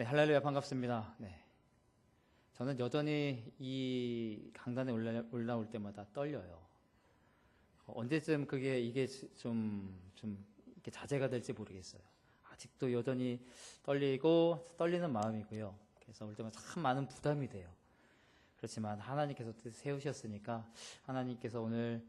네, 할렐루야, 반갑습니다. 네. 저는 여전히 이 강단에 올라올 때마다 떨려요. 언제쯤 이게 좀 이렇게 자제가 될지 모르겠어요. 아직도 여전히 떨리는 마음이고요. 그래서 올 때마다 참 많은 부담이 돼요. 그렇지만 하나님께서 세우셨으니까 하나님께서 오늘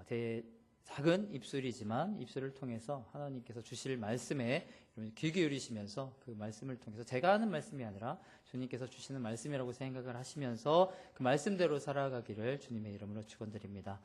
제 작은 입술이지만 입술을 통해서 하나님께서 주실 말씀에 귀 기울이시면서 그 말씀을 통해서 제가 하는 말씀이 아니라 주님께서 주시는 말씀이라고 생각을 하시면서 그 말씀대로 살아가기를 주님의 이름으로 축원드립니다.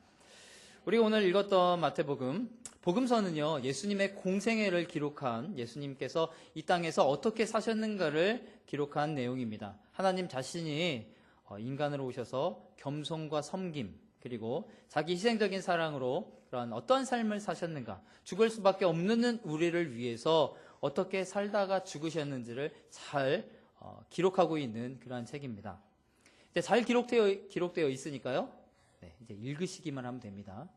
우리가 오늘 읽었던 마태복음, 복음서는요, 예수님의 공생애를 기록한, 예수님께서 이 땅에서 어떻게 사셨는가를 기록한 내용입니다. 하나님 자신이 인간으로 오셔서 겸손과 섬김, 그리고 자기 희생적인 사랑으로 그런 어떤 삶을 사셨는가, 죽을 수밖에 없는 우리를 위해서 어떻게 살다가 죽으셨는지를 잘 기록하고 있는 그러한 책입니다. 이제 잘 기록되어 있으니까요, 네, 이제 읽으시기만 하면 됩니다.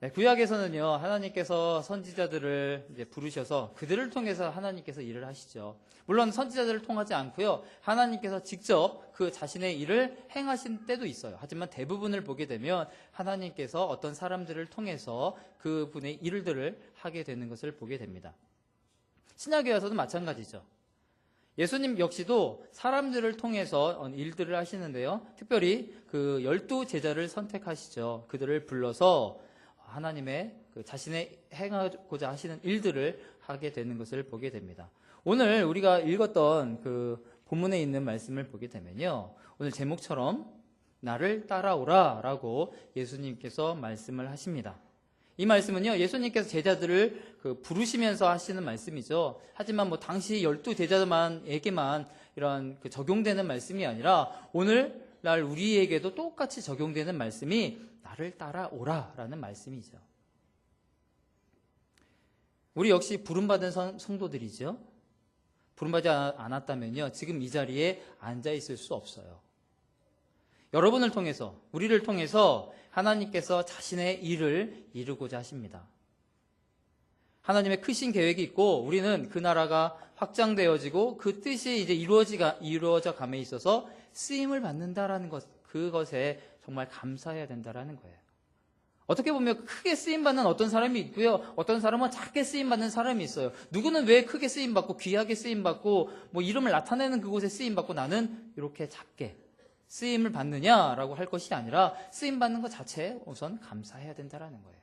네, 구약에서는요, 하나님께서 선지자들을 이제 부르셔서 그들을 통해서 하나님께서 일을 하시죠. 물론 선지자들을 통하지 않고요, 하나님께서 직접 그 자신의 일을 행하신 때도 있어요. 하지만 대부분을 보게 되면 하나님께서 어떤 사람들을 통해서 그분의 일들을 하게 되는 것을 보게 됩니다. 신약에 와서도 마찬가지죠. 예수님 역시도 사람들을 통해서 일들을 하시는데요, 특별히 그 12 제자를 선택하시죠. 그들을 불러서 하나님의 자신의 행하고자 하시는 일들을 하게 되는 것을 보게 됩니다. 오늘 우리가 읽었던 그 본문에 있는 말씀을 보게 되면요, 오늘 제목처럼 나를 따라오라 라고 예수님께서 말씀을 하십니다. 이 말씀은요, 예수님께서 제자들을 부르시면서 하시는 말씀이죠. 하지만 당시 12 제자들에게만 이런 적용되는 말씀이 아니라 오늘날 우리에게도 똑같이 적용되는 말씀이 나를 따라오라 라는 말씀이죠. 우리 역시 부름받은 성도들이죠. 부름받지 않았다면요, 지금 이 자리에 앉아 있을 수 없어요. 여러분을 통해서, 우리를 통해서 하나님께서 자신의 일을 이루고자 하십니다. 하나님의 크신 계획이 있고 우리는 그 나라가 확장되어지고 그 뜻이 이제 이루어져 감에 있어서 쓰임을 받는다라는 것, 그것에 정말 감사해야 된다라는 거예요. 어떻게 보면 크게 쓰임받는 어떤 사람이 있고요, 어떤 사람은 작게 쓰임받는 사람이 있어요. 누구는 왜 크게 쓰임받고 귀하게 쓰임받고 이름을 나타내는 그곳에 쓰임받고 나는 이렇게 작게 쓰임을 받느냐라고 할 것이 아니라 쓰임받는 것 자체에 우선 감사해야 된다라는 거예요.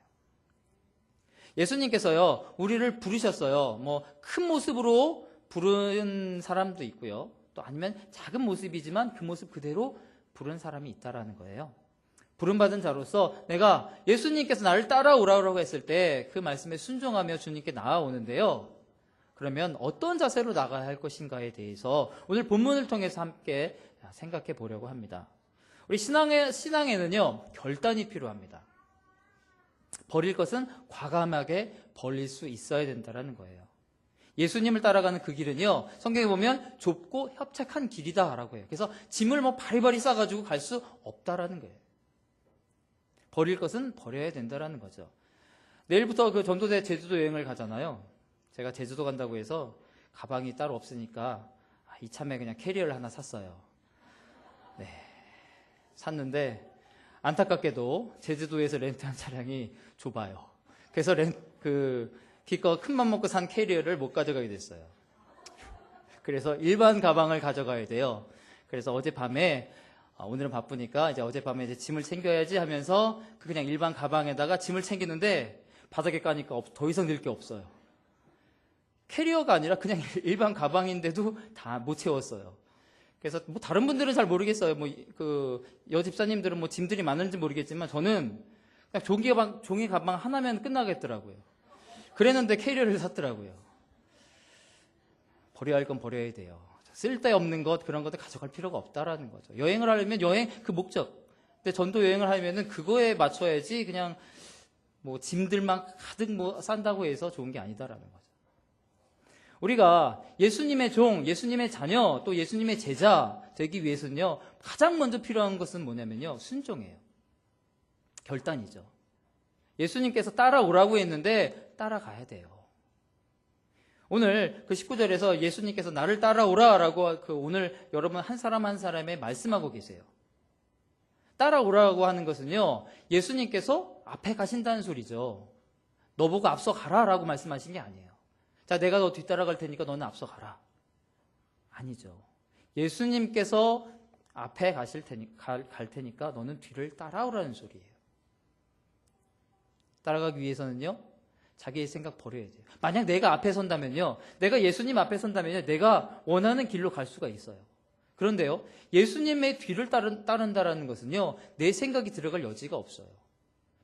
예수님께서요, 우리를 부르셨어요. 큰 모습으로 부른 사람도 있고요, 또 아니면 작은 모습이지만 그 모습 그대로 부른 사람이 있다라는 거예요. 부름받은 자로서 내가 예수님께서 나를 따라오라고 했을 때 그 말씀에 순종하며 주님께 나아오는데요, 그러면 어떤 자세로 나가야 할 것인가에 대해서 오늘 본문을 통해서 함께 생각해 보려고 합니다. 우리 신앙에는요, 결단이 필요합니다. 버릴 것은 과감하게 버릴 수 있어야 된다는 거예요. 예수님을 따라가는 그 길은요, 성경에 보면 좁고 협착한 길이다라고 해요. 그래서 짐을 바리바리 싸가지고 갈 수 없다라는 거예요. 버릴 것은 버려야 된다라는 거죠. 내일부터 그 전도대 제주도 여행을 가잖아요. 제가 제주도 간다고 해서 가방이 따로 없으니까 이참에 그냥 캐리어를 하나 샀어요. 네, 샀는데 안타깝게도 제주도에서 렌트한 차량이 좁아요. 그래서 기껏 큰맘 먹고 산 캐리어를 못 가져가게 됐어요. 그래서 일반 가방을 가져가야 돼요. 그래서 어젯밤에, 오늘은 바쁘니까 이제 어젯밤에 이제 짐을 챙겨야지 하면서 그냥 일반 가방에다가 짐을 챙기는데 바닥에 까니까 더 이상 넣을 게 없어요. 캐리어가 아니라 그냥 일반 가방인데도 다 못 채웠어요. 그래서 다른 분들은 잘 모르겠어요. 여집사님들은 짐들이 많은지 모르겠지만 저는 그냥 종이 가방 하나면 끝나겠더라고요. 그랬는데 캐리어를 샀더라고요. 버려야 할 건 버려야 돼요. 쓸데없는 것, 그런 것들 가져갈 필요가 없다라는 거죠. 여행을 하려면 여행 그 목적. 근데 전도 여행을 하면은 그거에 맞춰야지 그냥 짐들만 가득 싼다고 해서 좋은 게 아니다라는 거죠. 우리가 예수님의 종, 예수님의 자녀, 또 예수님의 제자 되기 위해서는요, 가장 먼저 필요한 것은 뭐냐면요, 순종이에요. 결단이죠. 예수님께서 따라오라고 했는데 따라가야 돼요. 오늘 그 19절에서 예수님께서 나를 따라오라라고 오늘 여러분 한 사람 한 사람에 말씀하고 계세요. 따라오라고 하는 것은요, 예수님께서 앞에 가신다는 소리죠. 너 보고 앞서 가라라고 말씀하신 게 아니에요. 자, 내가 너 뒤따라갈 테니까 너는 앞서 가라. 아니죠. 예수님께서 앞에 갈 테니까 너는 뒤를 따라오라는 소리예요. 따라가기 위해서는요, 자기의 생각 버려야 돼요. 만약 내가 앞에 선다면요, 내가 예수님 앞에 선다면요, 내가 원하는 길로 갈 수가 있어요. 그런데요, 예수님의 뒤를 따른다라는 것은요, 내 생각이 들어갈 여지가 없어요.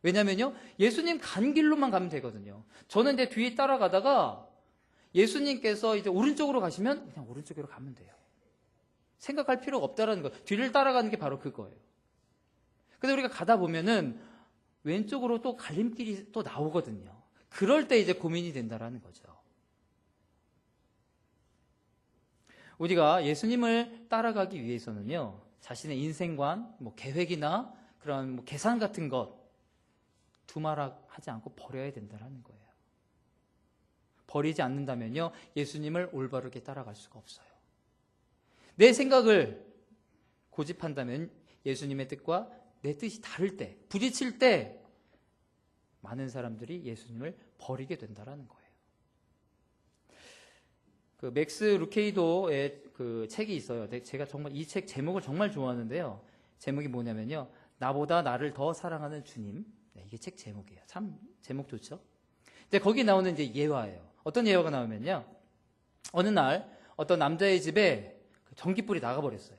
왜냐면요, 예수님 간 길로만 가면 되거든요. 저는 내 뒤에 따라가다가 예수님께서 이제 오른쪽으로 가시면 그냥 오른쪽으로 가면 돼요. 생각할 필요가 없다라는 거. 뒤를 따라가는 게 바로 그거예요. 근데 우리가 가다 보면은 왼쪽으로 또 갈림길이 또 나오거든요. 그럴 때 이제 고민이 된다라는 거죠. 우리가 예수님을 따라가기 위해서는요, 자신의 인생관, 계획이나 그런 계산 같은 것 두말하지 않고 버려야 된다라는 거예요. 버리지 않는다면요, 예수님을 올바르게 따라갈 수가 없어요. 내 생각을 고집한다면 예수님의 뜻과 내 뜻이 다를 때, 부딪힐 때 많은 사람들이 예수님을 버리게 된다라는 거예요. 그 맥스 루케이도의 그 책이 있어요. 제가 정말 이 책 제목을 정말 좋아하는데요. 제목이 뭐냐면요, 나보다 나를 더 사랑하는 주님. 네, 이게 책 제목이에요. 참 제목 좋죠? 이제 거기 나오는 이제 예화예요. 어떤 예화가 나오면요, 어느 날 어떤 남자의 집에 전기불이 나가버렸어요.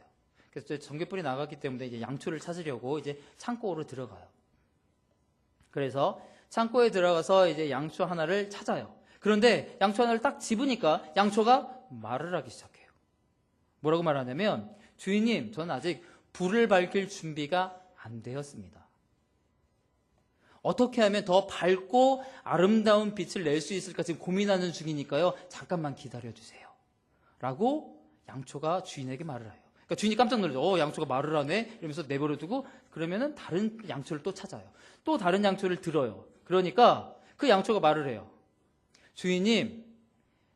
그래서 전기불이 나갔기 때문에 이제 양초를 찾으려고 이제 창고로 들어가요. 그래서 창고에 들어가서 이제 양초 하나를 찾아요. 그런데 양초 하나를 딱 집으니까 양초가 말을 하기 시작해요. 뭐라고 말하냐면, 주인님, 저는 아직 불을 밝힐 준비가 안 되었습니다. 어떻게 하면 더 밝고 아름다운 빛을 낼 수 있을까 지금 고민하는 중이니까요, 잠깐만 기다려주세요. 라고 양초가 주인에게 말을 해요. 그러니까 주인이 깜짝 놀라죠. 양초가 말을 하네? 이러면서 내버려두고, 그러면은 다른 양초를 또 찾아요. 또 다른 양초를 들어요. 그러니까 그 양초가 말을 해요. 주인님,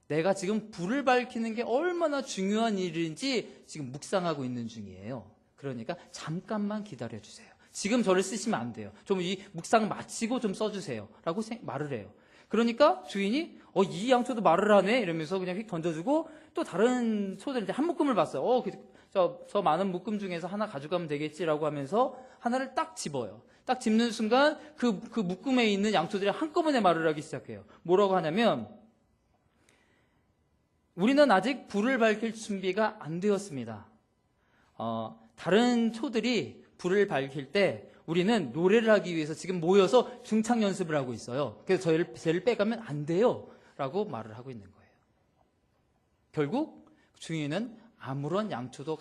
내가 지금 불을 밝히는 게 얼마나 중요한 일인지 지금 묵상하고 있는 중이에요. 그러니까 잠깐만 기다려주세요. 지금 저를 쓰시면 안 돼요. 좀 이 묵상 마치고 좀 써주세요. 라고 말을 해요. 그러니까 주인이 이 양초도 말을 하네? 이러면서 그냥 휙 던져주고, 또 다른 초들 이제 한 묶음을 봤어요. 저 많은 묶음 중에서 하나 가져가면 되겠지라고 하면서 하나를 딱 집어요. 딱 집는 순간 그 묶음에 있는 양초들이 한꺼번에 말을 하기 시작해요. 뭐라고 하냐면, 우리는 아직 불을 밝힐 준비가 안 되었습니다. 다른 초들이 불을 밝힐 때 우리는 노래를 하기 위해서 지금 모여서 중창 연습을 하고 있어요. 그래서 쟤를 빼가면 안 돼요. 라고 말을 하고 있는 거예요. 결국 주인은 아무런 양초도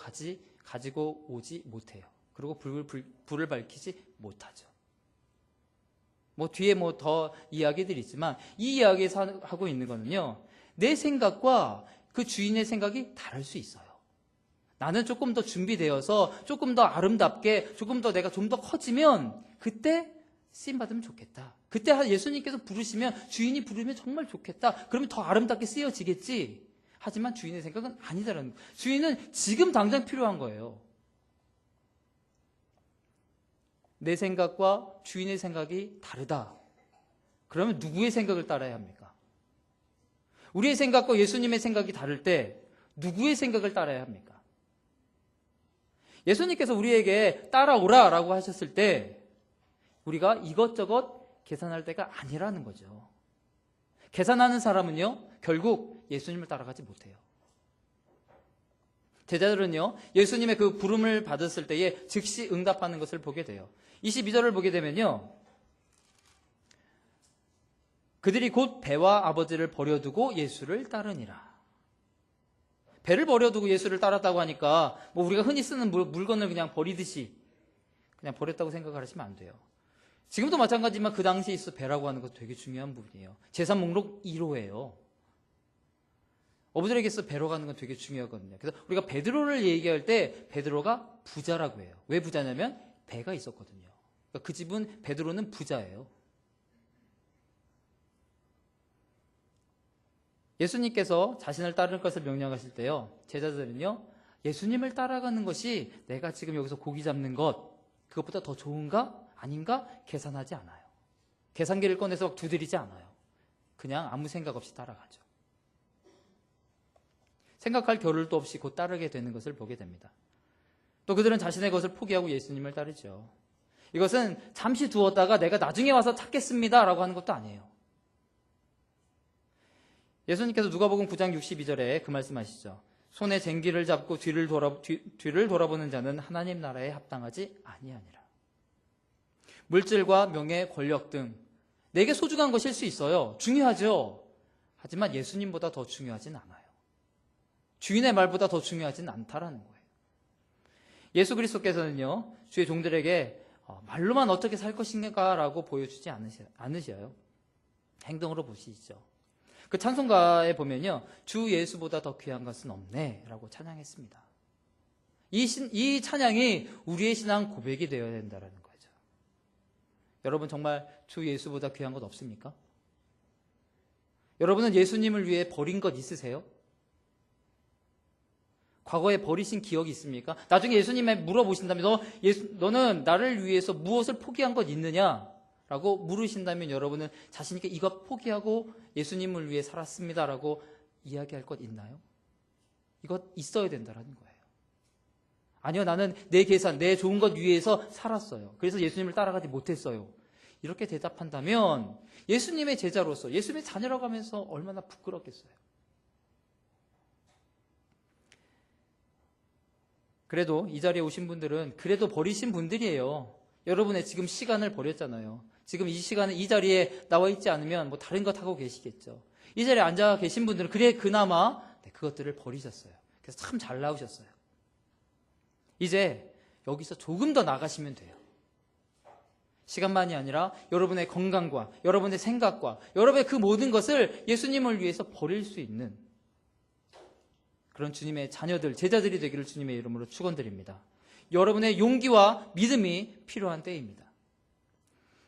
가지고 오지 못해요. 그리고 불을 밝히지 못하죠. 뒤에 더 이야기들이 있지만, 이 이야기 하고 있는 거는요, 내 생각과 그 주인의 생각이 다를 수 있어요. 나는 조금 더 준비되어서 조금 더 아름답게, 조금 더 내가 좀 더 커지면 그때 쓰임받으면 좋겠다. 그때 예수님께서 부르시면, 주인이 부르면 정말 좋겠다. 그러면 더 아름답게 쓰여지겠지. 하지만 주인의 생각은 아니다라는 거예요. 주인은 지금 당장 필요한 거예요. 내 생각과 주인의 생각이 다르다. 그러면 누구의 생각을 따라야 합니까? 우리의 생각과 예수님의 생각이 다를 때 누구의 생각을 따라야 합니까? 예수님께서 우리에게 따라오라라고 하셨을 때 우리가 이것저것 계산할 때가 아니라는 거죠. 계산하는 사람은요, 결국 예수님을 따라가지 못해요. 제자들은요, 예수님의 그 부름을 받았을 때에 즉시 응답하는 것을 보게 돼요. 22절을 보게 되면요, 그들이 곧 배와 아버지를 버려두고 예수를 따르니라. 배를 버려두고 예수를 따랐다고 하니까 우리가 흔히 쓰는 물건을 그냥 버리듯이 그냥 버렸다고 생각을 하시면 안 돼요. 지금도 마찬가지지만 그 당시에 있어 배라고 하는 것도 되게 중요한 부분이에요. 재산 목록 1호예요. 어부들에게 있어 배로 가는 건 되게 중요하거든요. 그래서 우리가 베드로를 얘기할 때 베드로가 부자라고 해요. 왜 부자냐면 배가 있었거든요. 그러니까 그 집은, 베드로는 부자예요. 예수님께서 자신을 따를 것을 명령하실 때요, 제자들은요, 예수님을 따라가는 것이 내가 지금 여기서 고기 잡는 것, 그것보다 더 좋은가? 아닌가? 계산하지 않아요. 계산기를 꺼내서 막 두드리지 않아요. 그냥 아무 생각 없이 따라가죠. 생각할 겨를도 없이 곧 따르게 되는 것을 보게 됩니다. 또 그들은 자신의 것을 포기하고 예수님을 따르죠. 이것은 잠시 두었다가 내가 나중에 와서 찾겠습니다 라고 하는 것도 아니에요. 예수님께서 누가복음 9장 62절에 그 말씀하시죠. 손에 쟁기를 잡고 뒤를 돌아보는 자는 하나님 나라에 합당하지 아니하니라. 물질과 명예, 권력 등 내게 소중한 것일 수 있어요. 중요하죠. 하지만 예수님보다 더 중요하진 않아요. 주인의 말보다 더 중요하진 않다라는 거예요. 예수 그리스도께서는요, 주의 종들에게 말로만 어떻게 살 것인가라고 보여주지 않으셔요. 행동으로 보시죠. 그 찬송가에 보면요, 주 예수보다 더 귀한 것은 없네 라고 찬양했습니다. 이 찬양이 우리의 신앙 고백이 되어야 된다는 거죠. 여러분 정말 주 예수보다 귀한 것 없습니까? 여러분은 예수님을 위해 버린 것 있으세요? 과거에 버리신 기억이 있습니까? 나중에 예수님에 물어보신다면 너는 나를 위해서 무엇을 포기한 것 있느냐? 라고 물으신다면 여러분은 자신 있게 이것 포기하고 예수님을 위해 살았습니다 라고 이야기할 것 있나요? 이것 있어야 된다는 거예요. 아니요, 나는 내 계산, 내 좋은 것 위해서 살았어요. 그래서 예수님을 따라가지 못했어요. 이렇게 대답한다면 예수님의 제자로서, 예수님의 자녀라고 하면서 얼마나 부끄럽겠어요. 그래도 이 자리에 오신 분들은 그래도 버리신 분들이에요. 여러분의 지금 시간을 버렸잖아요. 지금 이 시간에 이 자리에 나와 있지 않으면 뭐 다른 것 하고 계시겠죠. 이 자리에 앉아 계신 분들은 그나마 그것들을 버리셨어요. 그래서 참 잘 나오셨어요. 이제 여기서 조금 더 나가시면 돼요. 시간만이 아니라 여러분의 건강과 여러분의 생각과 여러분의 그 모든 것을 예수님을 위해서 버릴 수 있는 그런 주님의 자녀들, 제자들이 되기를 주님의 이름으로 축원드립니다. 여러분의 용기와 믿음이 필요한 때입니다.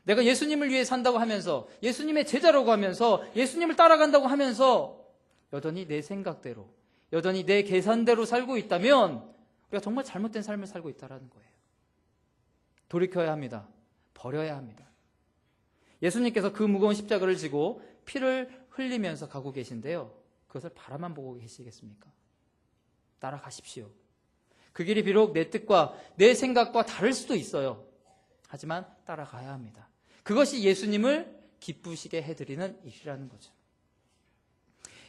내가 예수님을 위해 산다고 하면서, 예수님의 제자라고 하면서, 예수님을 따라간다고 하면서 여전히 내 생각대로, 여전히 내 계산대로 살고 있다면 우리가 정말 잘못된 삶을 살고 있다는 거예요. 돌이켜야 합니다. 버려야 합니다. 예수님께서 그 무거운 십자가를 지고 피를 흘리면서 가고 계신데요, 그것을 바라만 보고 계시겠습니까? 따라가십시오. 그 길이 비록 내 뜻과 내 생각과 다를 수도 있어요. 하지만 따라가야 합니다. 그것이 예수님을 기쁘시게 해드리는 일이라는 거죠.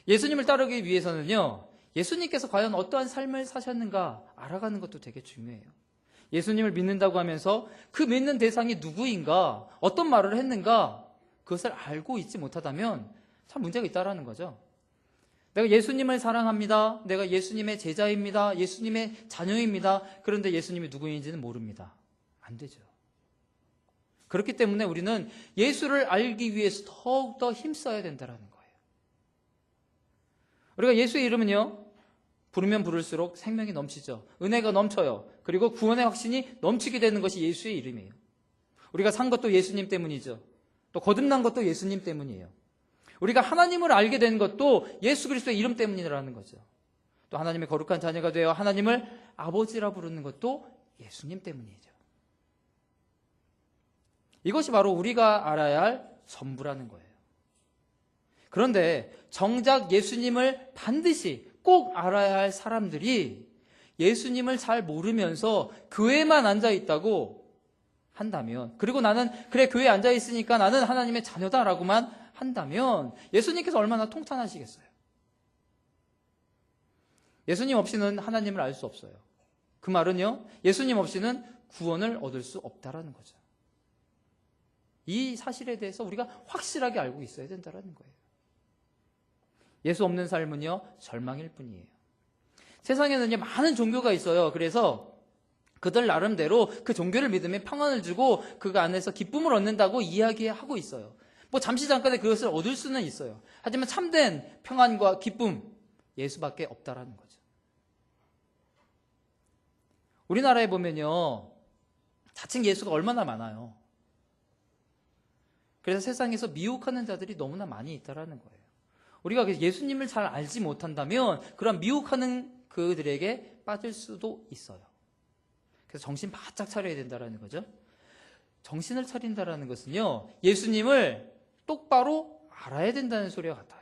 예수님을 따르기 위해서는요, 예수님께서 과연 어떠한 삶을 사셨는가 알아가는 것도 되게 중요해요. 예수님을 믿는다고 하면서 그 믿는 대상이 누구인가, 어떤 말을 했는가, 그것을 알고 있지 못하다면 참 문제가 있다라는 거죠. 내가 예수님을 사랑합니다. 내가 예수님의 제자입니다. 예수님의 자녀입니다. 그런데 예수님이 누구인지는 모릅니다. 안 되죠. 그렇기 때문에 우리는 예수를 알기 위해서 더욱더 힘써야 된다는 거예요. 우리가 예수의 이름은요, 부르면 부를수록 생명이 넘치죠. 은혜가 넘쳐요. 그리고 구원의 확신이 넘치게 되는 것이 예수의 이름이에요. 우리가 산 것도 예수님 때문이죠. 또 거듭난 것도 예수님 때문이에요. 우리가 하나님을 알게 된 것도 예수 그리스도의 이름 때문이라는 거죠. 또 하나님의 거룩한 자녀가 되어 하나님을 아버지라 부르는 것도 예수님 때문이죠. 이것이 바로 우리가 알아야 할 전부라는 거예요. 그런데 정작 예수님을 반드시 꼭 알아야 할 사람들이 예수님을 잘 모르면서 교회만 앉아 있다고 한다면, 그리고 나는 그래 교회에 앉아 있으니까 나는 하나님의 자녀다라고만 한다면 예수님께서 얼마나 통탄하시겠어요. 예수님 없이는 하나님을 알 수 없어요. 그 말은요, 예수님 없이는 구원을 얻을 수 없다라는 거죠. 이 사실에 대해서 우리가 확실하게 알고 있어야 된다는 거예요. 예수 없는 삶은요, 절망일 뿐이에요. 세상에는요, 많은 종교가 있어요. 그래서 그들 나름대로 그 종교를 믿으면 평안을 주고 그 안에서 기쁨을 얻는다고 이야기하고 있어요. 뭐 잠시 잠깐의 그것을 얻을 수는 있어요. 하지만 참된 평안과 기쁨, 예수밖에 없다라는 거죠. 우리나라에 보면요, 자칭 예수가 얼마나 많아요. 그래서 세상에서 미혹하는 자들이 너무나 많이 있다라는 거예요. 우리가 예수님을 잘 알지 못한다면 그런 미혹하는 그들에게 빠질 수도 있어요. 그래서 정신 바짝 차려야 된다는 거죠. 정신을 차린다는 것은요, 예수님을 똑바로 알아야 된다는 소리와 같아요.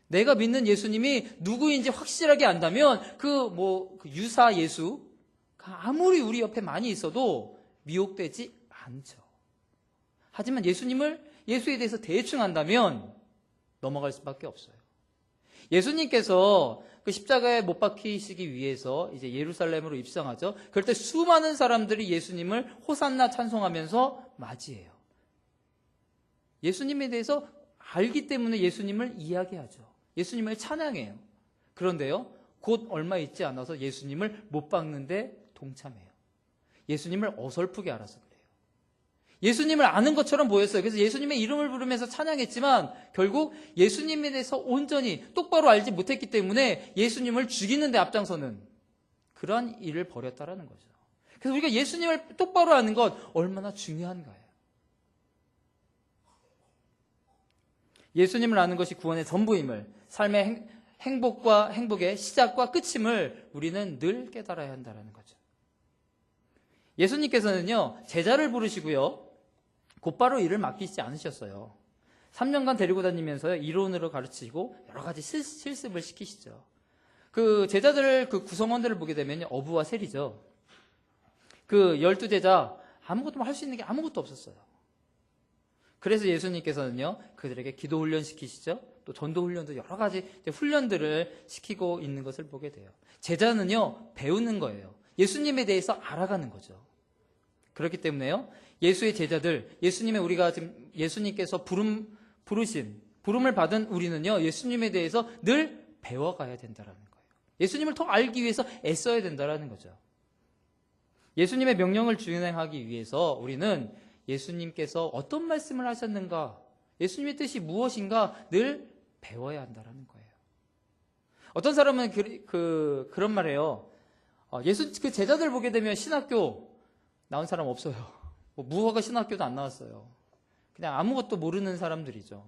내가 믿는 예수님이 누구인지 확실하게 안다면 그 유사 예수가 아무리 우리 옆에 많이 있어도 미혹되지 않죠. 하지만 예수에 대해서 대충 안다면 넘어갈 수밖에 없어요. 예수님께서 그 십자가에 못 박히시기 위해서 이제 예루살렘으로 입성하죠. 그럴 때 수많은 사람들이 예수님을 호산나 찬송하면서 맞이해요. 예수님에 대해서 알기 때문에 예수님을 이야기하죠. 예수님을 찬양해요. 그런데요, 곧 얼마 있지 않아서 예수님을 못 박는데 동참해요. 예수님을 어설프게 알아서 그래요. 예수님을 아는 것처럼 보였어요. 그래서 예수님의 이름을 부르면서 찬양했지만 결국 예수님에 대해서 온전히 똑바로 알지 못했기 때문에 예수님을 죽이는 데 앞장서는 그러한 일을 벌였다라는 거죠. 그래서 우리가 예수님을 똑바로 아는 것 얼마나 중요한가요? 예수님을 아는 것이 구원의 전부임을, 삶의 행복의 시작과 끝임을 우리는 늘 깨달아야 한다는 거죠. 예수님께서는요, 제자를 부르시고요, 곧바로 일을 맡기지 않으셨어요. 3년간 데리고 다니면서 이론으로 가르치고 여러 가지 실습을 시키시죠. 그 제자들, 그 구성원들을 보게 되면 어부와 세리죠. 그 12제자 아무것도 할 수 있는 게 아무것도 없었어요. 그래서 예수님께서는요, 그들에게 기도 훈련 시키시죠. 또 전도 훈련도 여러 가지 훈련들을 시키고 있는 것을 보게 돼요. 제자는요, 배우는 거예요. 예수님에 대해서 알아가는 거죠. 그렇기 때문에요, 예수의 제자들, 우리가 지금 예수님께서 부름을 받은 우리는요, 예수님에 대해서 늘 배워가야 된다는 거예요. 예수님을 더 알기 위해서 애써야 된다는 거죠. 예수님의 명령을 준행하기 위해서 우리는 예수님께서 어떤 말씀을 하셨는가, 예수님의 뜻이 무엇인가 늘 배워야 한다는 거예요. 어떤 사람은 그런 말이에요. 그 제자들 보게 되면 신학교 나온 사람 없어요. 무허가 신학교도 안 나왔어요. 그냥 아무것도 모르는 사람들이죠.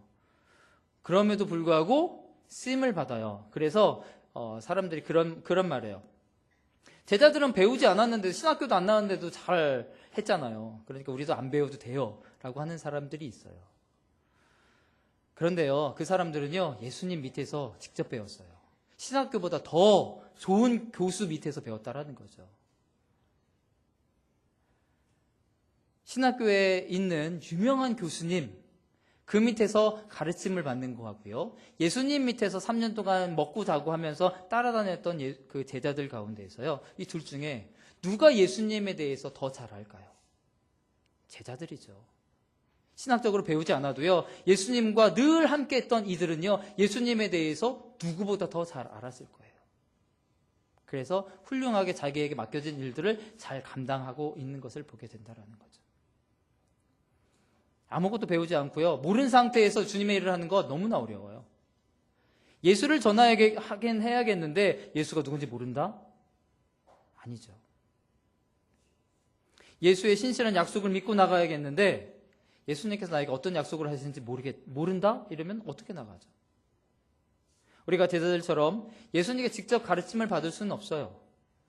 그럼에도 불구하고 쓰임을 받아요. 그래서 사람들이 그런 말이에요. 제자들은 배우지 않았는데, 신학교도 안 나왔는데도 잘 했잖아요. 그러니까 우리도 안 배워도 돼요 라고 하는 사람들이 있어요. 그런데요, 그 사람들은요, 예수님 밑에서 직접 배웠어요. 신학교보다 더 좋은 교수 밑에서 배웠다라는 거죠. 신학교에 있는 유명한 교수님, 그 밑에서 가르침을 받는 거 같고요. 예수님 밑에서 3년 동안 먹고 자고 하면서 따라다녔던 그 제자들 가운데에서요, 이 둘 중에 누가 예수님에 대해서 더 잘 알까요? 제자들이죠. 신학적으로 배우지 않아도요, 예수님과 늘 함께 했던 이들은요, 예수님에 대해서 누구보다 더 잘 알았을 거예요. 그래서 훌륭하게 자기에게 맡겨진 일들을 잘 감당하고 있는 것을 보게 된다는 거죠. 아무것도 배우지 않고요, 모르는 상태에서 주님의 일을 하는 거 너무나 어려워요. 예수를 전하긴 해야겠는데 예수가 누군지 모른다? 아니죠. 예수의 신실한 약속을 믿고 나가야겠는데 예수님께서 나에게 어떤 약속을 하시는지 모른다? 이러면 어떻게 나가죠? 우리가 제자들처럼 예수님께 직접 가르침을 받을 수는 없어요.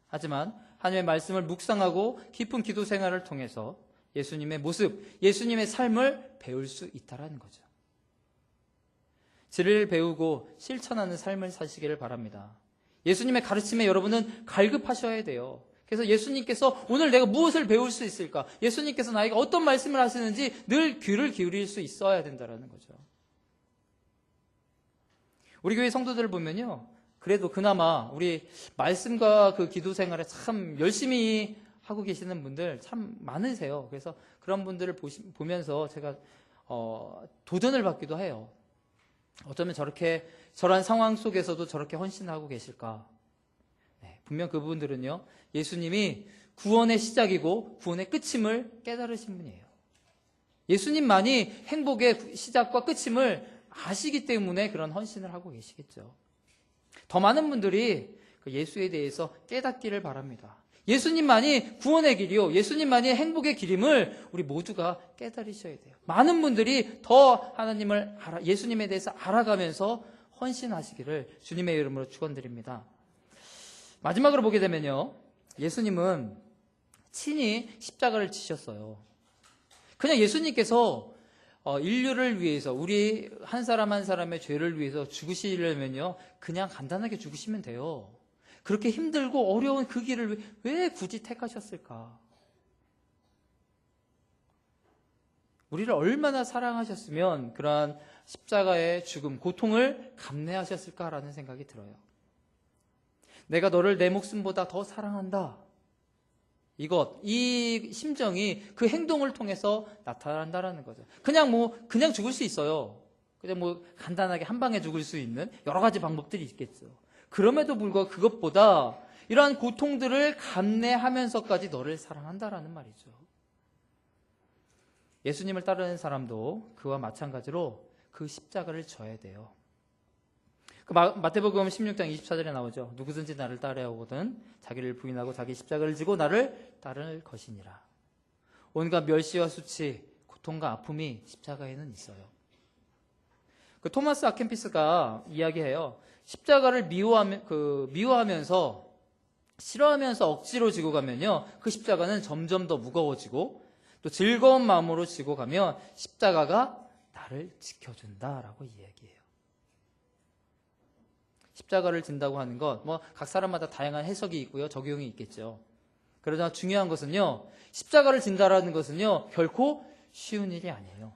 하지만 하나님의 말씀을 묵상하고 깊은 기도 생활을 통해서 예수님의 모습, 예수님의 삶을 배울 수 있다는 거죠. 진리를 배우고 실천하는 삶을 사시기를 바랍니다. 예수님의 가르침에 여러분은 갈급하셔야 돼요. 그래서 예수님께서 오늘 내가 무엇을 배울 수 있을까? 예수님께서 나에게 어떤 말씀을 하시는지 늘 귀를 기울일 수 있어야 된다는 거죠. 우리 교회 성도들을 보면요, 그래도 그나마 우리 말씀과 그 기도 생활에 참 열심히 하고 계시는 분들 참 많으세요. 그래서 그런 분들을 보면서 제가 도전을 받기도 해요. 어쩌면 저러한 상황 속에서도 저렇게 헌신하고 계실까? 네, 분명 그분들은요, 예수님이 구원의 시작이고 구원의 끝임을 깨달으신 분이에요. 예수님만이 행복의 시작과 끝임을 아시기 때문에 그런 헌신을 하고 계시겠죠. 더 많은 분들이 그 예수에 대해서 깨닫기를 바랍니다. 예수님만이 구원의 길이요, 예수님만이 행복의 길임을 우리 모두가 깨달으셔야 돼요. 많은 분들이 더 하나님을 예수님에 대해서 알아가면서 헌신하시기를 주님의 이름으로 축원드립니다. 마지막으로 보게 되면요, 예수님은 친히 십자가를 지셨어요. 그냥 예수님께서 인류를 위해서, 우리 한 사람 한 사람의 죄를 위해서 죽으시려면요, 그냥 간단하게 죽으시면 돼요. 그렇게 힘들고 어려운 그 길을 왜 굳이 택하셨을까? 우리를 얼마나 사랑하셨으면 그러한 십자가의 죽음, 고통을 감내하셨을까라는 생각이 들어요. 내가 너를 내 목숨보다 더 사랑한다. 이 심정이 그 행동을 통해서 나타난다라는 거죠. 그냥 죽을 수 있어요. 그냥 간단하게 한 방에 죽을 수 있는 여러 가지 방법들이 있겠죠. 그럼에도 불구하고 그것보다 이러한 고통들을 감내하면서까지 너를 사랑한다라는 말이죠. 예수님을 따르는 사람도 그와 마찬가지로 그 십자가를 져야 돼요. 마태복음 16장 24절에 나오죠. 누구든지 나를 따라오거든 자기를 부인하고 자기 십자가를 지고 나를 따를 것이니라. 온갖 멸시와 수치, 고통과 아픔이 십자가에는 있어요. 토마스 아켄피스가 이야기해요. 십자가를 미워하면서 싫어하면서 억지로 지고 가면요, 그 십자가는 점점 더 무거워지고 또 즐거운 마음으로 지고 가면 십자가가 나를 지켜준다라고 이야기해요. 십자가를 진다고 하는 것, 각 사람마다 다양한 해석이 있고요, 적용이 있겠죠. 그러나 중요한 것은요, 십자가를 진다라는 것은요, 결코 쉬운 일이 아니에요.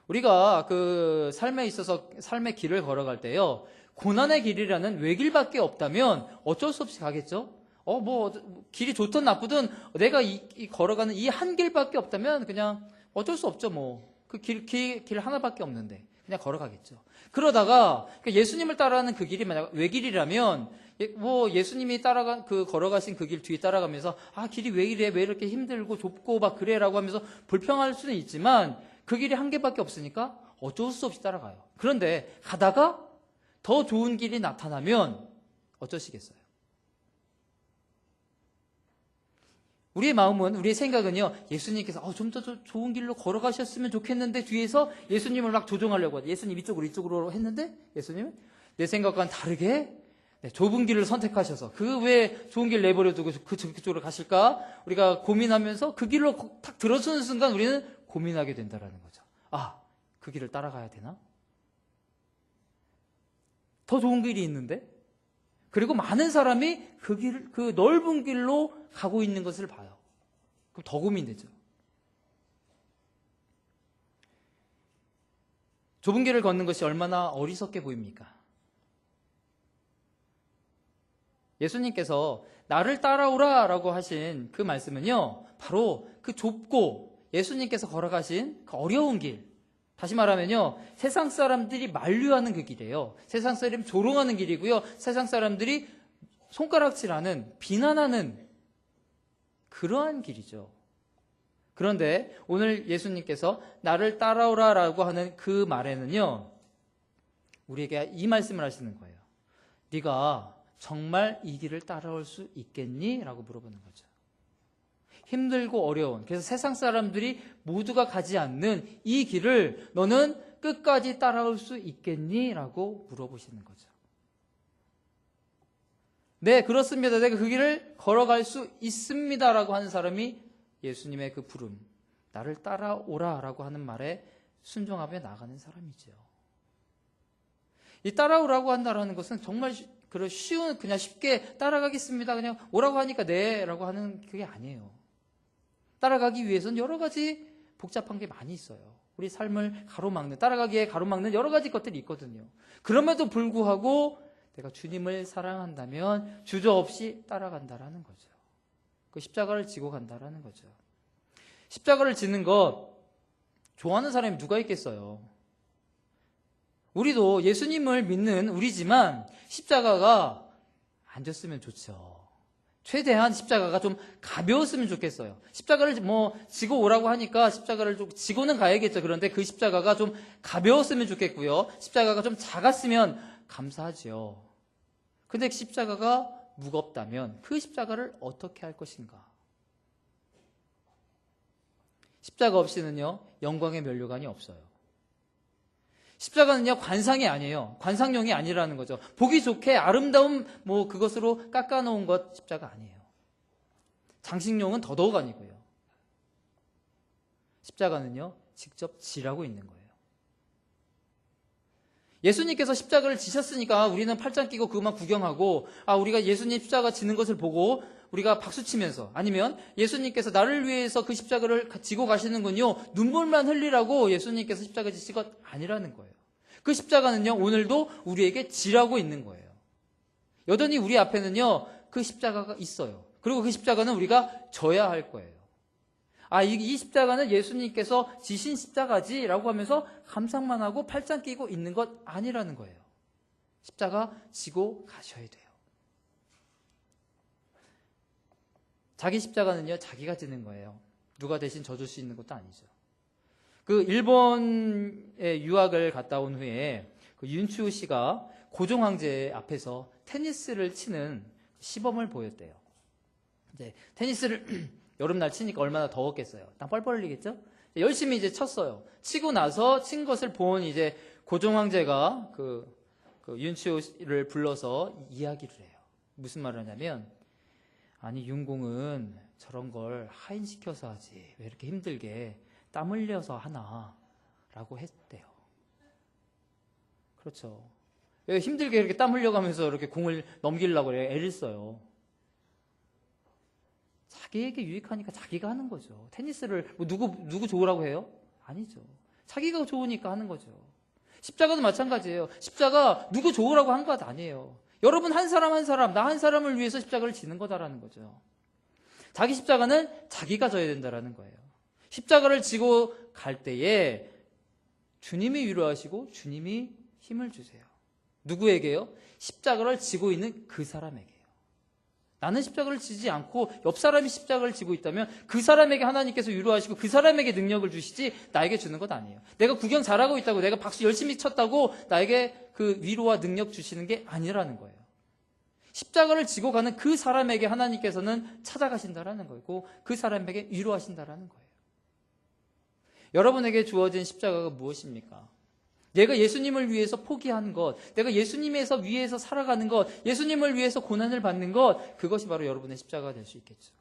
우리가 그 삶에 있어서 삶의 길을 걸어갈 때요, 고난의 길이라는 외길밖에 없다면 어쩔 수 없이 가겠죠? 길이 좋든 나쁘든 내가 걸어가는 이 한 길밖에 없다면 그냥 어쩔 수 없죠, 그 길 하나밖에 없는데. 그냥 걸어가겠죠. 그러다가 예수님을 따라가는 그 길이 만약 외길이라면 예수님이 걸어가신 그 길 뒤에 따라가면서 길이 왜 이래, 왜 이렇게 힘들고 좁고 막 그래라고 하면서 불평할 수는 있지만 그 길이 한 개밖에 없으니까 어쩔 수 없이 따라가요. 그런데 가다가 더 좋은 길이 나타나면 어쩌시겠어요? 우리의 마음은, 우리의 생각은요, 예수님께서 좀 더 좋은 길로 걸어가셨으면 좋겠는데 뒤에서 예수님을 막 조종하려고 하죠. 예수님 이쪽으로 했는데 예수님은 내 생각과는 다르게 좁은 길을 선택하셔서 그 왜 좋은 길 내버려두고 그쪽으로 가실까? 우리가 고민하면서 그 길로 탁 들어서는 순간 우리는 고민하게 된다라는 거죠. 그 길을 따라가야 되나? 더 좋은 길이 있는데? 그리고 많은 사람이 그 넓은 길로 가고 있는 것을 봐요. 그럼 더 고민되죠. 좁은 길을 걷는 것이 얼마나 어리석게 보입니까? 예수님께서 나를 따라오라 라고 하신 그 말씀은요, 바로 그 좁고 예수님께서 걸어가신 그 어려운 길, 다시 말하면요, 세상 사람들이 만류하는 그 길이에요. 세상 사람들이 조롱하는 길이고요, 세상 사람들이 손가락질하는, 비난하는 그러한 길이죠. 그런데 오늘 예수님께서 나를 따라오라 라고 하는 그 말에는요, 우리에게 이 말씀을 하시는 거예요. 네가 정말 이 길을 따라올 수 있겠니? 라고 물어보는 거죠. 힘들고 어려운, 그래서 세상 사람들이 모두가 가지 않는 이 길을 너는 끝까지 따라올 수 있겠니? 라고 물어보시는 거죠. 네, 그렇습니다. 내가 그 길을 걸어갈 수 있습니다. 라고 하는 사람이 예수님의 그 부름, 나를 따라오라 라고 하는 말에 순종하며 나가는 사람이죠. 이 따라오라고 한다라는 것은 정말 쉬운, 그냥 쉽게 따라가겠습니다. 그냥 오라고 하니까 네 라고 하는 그게 아니에요. 따라가기 위해서는 여러 가지 복잡한 게 많이 있어요. 우리 삶을 따라가기에 가로막는 여러 가지 것들이 있거든요. 그럼에도 불구하고 내가 주님을 사랑한다면 주저없이 따라간다라는 거죠. 그 십자가를 지고 간다라는 거죠. 십자가를 지는 것 좋아하는 사람이 누가 있겠어요? 우리도 예수님을 믿는 우리지만 십자가가 안 졌으면 좋죠. 최대한 십자가가 좀 가벼웠으면 좋겠어요. 십자가를 지고 오라고 하니까 십자가를 좀 지고는 가야겠죠. 그런데 그 십자가가 좀 가벼웠으면 좋겠고요. 십자가가 좀 작았으면 감사하지요. 근데 십자가가 무겁다면 그 십자가를 어떻게 할 것인가? 십자가 없이는요, 영광의 면류관이 없어요. 십자가는요, 관상이 아니에요. 관상용이 아니라는 거죠. 보기 좋게 아름다운 그것으로 깎아놓은 것 십자가 아니에요. 장식용은 더더욱 아니고요. 십자가는요, 직접 지라고 있는 거예요. 예수님께서 십자가를 지셨으니까 우리는 팔짱 끼고 그것만 구경하고, 우리가 예수님 십자가 지는 것을 보고 우리가 박수치면서, 아니면 예수님께서 나를 위해서 그 십자가를 지고 가시는군요, 눈물만 흘리라고 예수님께서 십자가 지신 것 아니라는 거예요. 그 십자가는요, 오늘도 우리에게 지라고 있는 거예요. 여전히 우리 앞에는요, 그 십자가가 있어요. 그리고 그 십자가는 우리가 져야 할 거예요. 이 십자가는 예수님께서 지신 십자가지라고 하면서 감상만 하고 팔짱 끼고 있는 것 아니라는 거예요. 십자가 지고 가셔야 돼요. 자기 십자가는요, 자기가 지는 거예요. 누가 대신 져줄 수 있는 것도 아니죠. 그 일본에 유학을 갔다 온 후에 그 윤추 씨가 고종 황제 앞에서 테니스를 치는 시범을 보였대요. 이제 테니스를 여름날 치니까 얼마나 더웠겠어요. 땀 뻘뻘 흘리겠죠? 열심히 이제 쳤어요. 치고 나서 친 것을 본 이제 고종 황제가 그 윤추를 불러서 이야기를 해요. 무슨 말을 하냐면, 아니 윤공은 저런 걸 하인시켜서 하지 왜 이렇게 힘들게 땀 흘려서 하나 라고 했대요. 그렇죠. 왜 힘들게 이렇게 땀 흘려가면서 이렇게 공을 넘기려고 애를 써요. 자기에게 유익하니까 자기가 하는 거죠. 테니스를 누구 좋으라고 해요? 아니죠. 자기가 좋으니까 하는 거죠. 십자가도 마찬가지예요. 십자가 누구 좋으라고 한 것 아니에요. 여러분 한 사람 한 사람, 나 한 사람을 위해서 십자가를 지는 거다라는 거죠. 자기 십자가는 자기가 져야 된다라는 거예요. 십자가를 지고 갈 때에 주님이 위로하시고 주님이 힘을 주세요. 누구에게요? 십자가를 지고 있는 그 사람에게요. 나는 십자가를 지지 않고 옆 사람이 십자가를 지고 있다면 그 사람에게 하나님께서 위로하시고 그 사람에게 능력을 주시지 나에게 주는 것 아니에요. 내가 구경 잘하고 있다고, 내가 박수 열심히 쳤다고 나에게 그 위로와 능력 주시는 게 아니라는 거예요. 십자가를 지고 가는 그 사람에게 하나님께서는 찾아가신다라는 거고, 그 사람에게 위로하신다라는 거예요. 여러분에게 주어진 십자가가 무엇입니까? 내가 예수님을 위해서 포기한 것, 내가 예수님에서 위해서 살아가는 것, 예수님을 위해서 고난을 받는 것, 그것이 바로 여러분의 십자가가 될 수 있겠죠.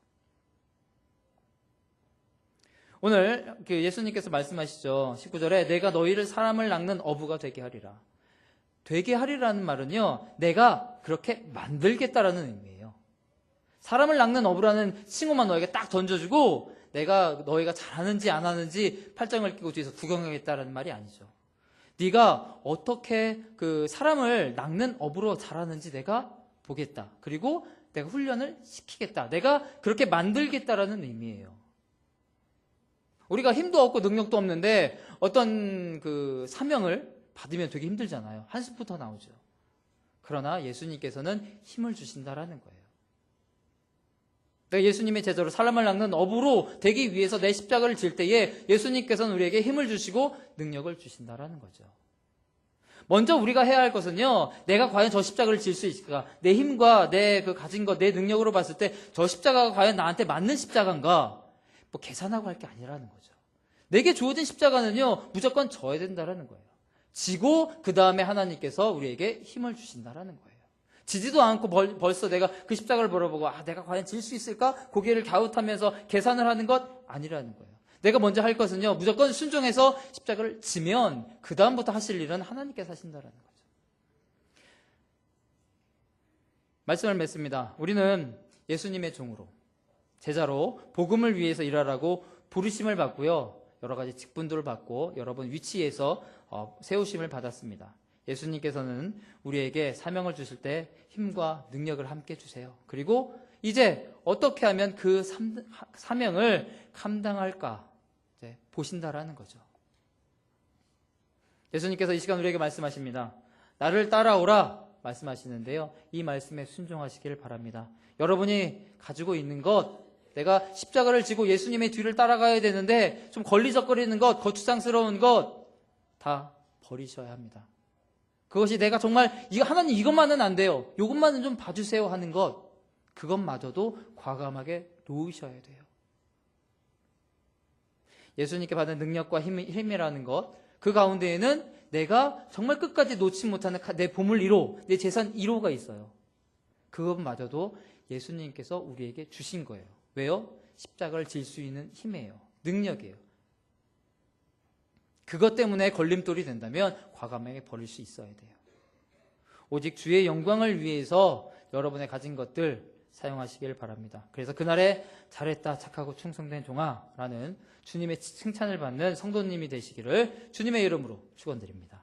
오늘 예수님께서 말씀하시죠. 19절에 내가 너희를 사람을 낚는 어부가 되게 하리라. 되게 하리라는 말은요, 내가 그렇게 만들겠다라는 의미예요. 사람을 낚는 어부라는 칭호만 너에게 딱 던져주고 너희가 잘하는지 안 하는지 팔짱을 끼고 뒤에서 구경하겠다라는 말이 아니죠. 네가 어떻게 그 사람을 낚는 어부로 잘하는지 내가 보겠다. 그리고 내가 훈련을 시키겠다. 내가 그렇게 만들겠다라는 의미예요. 우리가 힘도 없고 능력도 없는데 어떤 그 사명을 받으면 되게 힘들잖아요. 한숨부터 나오죠. 그러나 예수님께서는 힘을 주신다라는 거예요. 내가 예수님의 제자로 사람을 낚는 어부로 되기 위해서 내 십자가를 질 때에 예수님께서는 우리에게 힘을 주시고 능력을 주신다라는 거죠. 먼저 우리가 해야 할 것은요, 내가 과연 저 십자가를 질 수 있을까? 내 힘과 내 그 가진 것, 내 능력으로 봤을 때 저 십자가가 과연 나한테 맞는 십자가인가? 계산하고 할 게 아니라는 거죠. 내게 주어진 십자가는요, 무조건 져야 된다라는 거예요. 지고 그 다음에 하나님께서 우리에게 힘을 주신다라는 거예요. 지지도 않고 벌써 내가 그 십자가를 바라보고 내가 과연 질 수 있을까? 고개를 갸웃하면서 계산을 하는 것 아니라는 거예요. 내가 먼저 할 것은요, 무조건 순종해서 십자가를 지면 그 다음부터 하실 일은 하나님께서 하신다라는 거죠. 말씀을 맺습니다. 우리는 예수님의 종으로, 제자로 복음을 위해서 일하라고 부르심을 받고요, 여러 가지 직분들을 받고 여러분 위치에서 세우심을 받았습니다. 예수님께서는 우리에게 사명을 주실 때 힘과 능력을 함께 주세요. 그리고 이제 어떻게 하면 그 사명을 감당할까 보신다라는 거죠. 예수님께서 이 시간 우리에게 말씀하십니다. 나를 따라오라 말씀하시는데요, 이 말씀에 순종하시길 바랍니다. 여러분이 가지고 있는 것, 내가 십자가를 지고 예수님의 뒤를 따라가야 되는데 좀 걸리적거리는 것, 거추장스러운 것 다 버리셔야 합니다. 그것이 내가 정말 하나님 이것만은 안 돼요, 이것만은 좀 봐주세요 하는 것, 그것마저도 과감하게 놓으셔야 돼요. 예수님께 받은 능력과 힘이라는 것, 그 가운데에는 내가 정말 끝까지 놓지 못하는 내 보물 1호, 내 재산 1호가 있어요. 그것마저도 예수님께서 우리에게 주신 거예요. 왜요? 십자가를 질 수 있는 힘이에요. 능력이에요. 그것 때문에 걸림돌이 된다면 과감하게 버릴 수 있어야 돼요. 오직 주의 영광을 위해서 여러분의 가진 것들 사용하시길 바랍니다. 그래서 그날에 잘했다 착하고 충성된 종아 라는 주님의 칭찬을 받는 성도님이 되시기를 주님의 이름으로 축원드립니다.